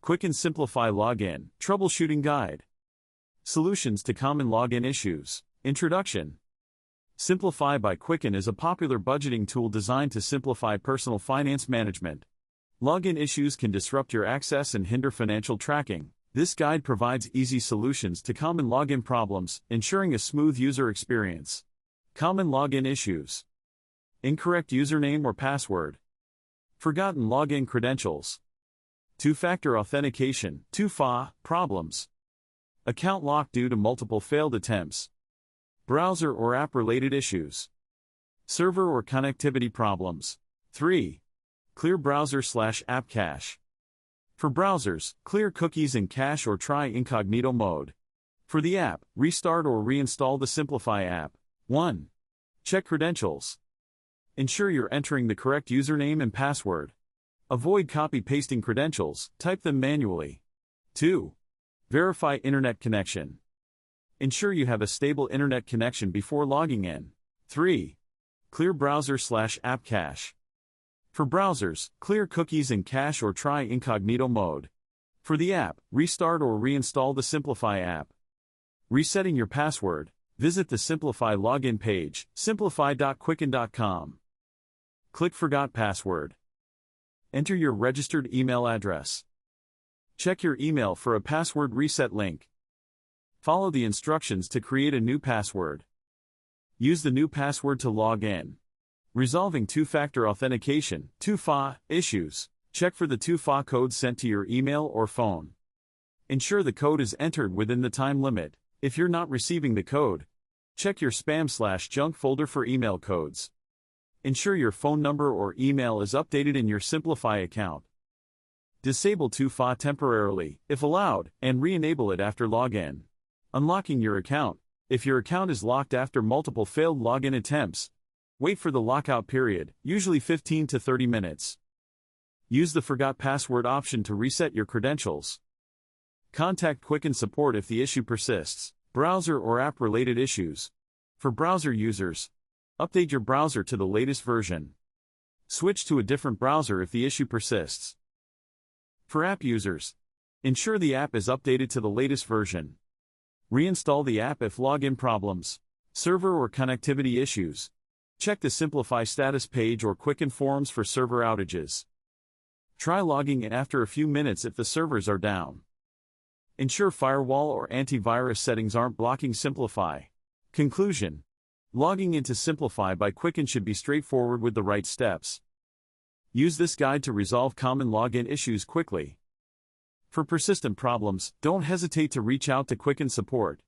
Quicken Simplifi Login, Troubleshooting Guide. Solutions to Common Login Issues. Introduction. Simplifi by Quicken is a popular budgeting tool designed to simplify personal finance management. Login issues can disrupt your access and hinder financial tracking. This guide provides easy solutions to common login problems, ensuring a smooth user experience. Common login issues. Incorrect username or password. Forgotten login credentials. Two-factor authentication, 2FA, problems. Account lock due to multiple failed attempts. Browser or app-related issues. Server or connectivity problems. 3. Clear browser/app cache. For browsers, clear cookies and cache or try incognito mode. For the app, restart or reinstall the Simplifi app. 1. Check credentials. Ensure you're entering the correct username and password. Avoid copy-pasting credentials, type them manually. 2. Verify internet connection. Ensure you have a stable internet connection before logging in. 3. Clear browser/app cache. For browsers, clear cookies and cache or try incognito mode. For the app, restart or reinstall the Simplifi app. Resetting your password. Visit the Simplifi login page, simplifi.quicken.com. Click Forgot Password. Enter your registered email address. Check your email for a password reset link. Follow the instructions to create a new password. Use the new password to log in. Resolving two-factor authentication, 2FA, issues. Check for the 2FA code sent to your email or phone. Ensure the code is entered within the time limit. If you're not receiving the code, check your spam/junk folder for email codes. Ensure your phone number or email is updated in your Simplifi account. Disable 2FA temporarily, if allowed, and re-enable it after login. Unlocking your account. If your account is locked after multiple failed login attempts, wait for the lockout period, usually 15 to 30 minutes. Use the Forgot Password option to reset your credentials. Contact Quicken Support if the issue persists. Browser or app-related issues. For browser users, update your browser to the latest version. Switch to a different browser if the issue persists. For app users, ensure the app is updated to the latest version. Reinstall the app if login problems. Server or connectivity issues. Check the Simplifi status page or Quicken forums for server outages. Try logging in after a few minutes if the servers are down. Ensure firewall or antivirus settings aren't blocking Simplifi. Conclusion. Logging into Simplifi by Quicken should be straightforward with the right steps. Use this guide to resolve common login issues quickly. For persistent problems, don't hesitate to reach out to Quicken Support.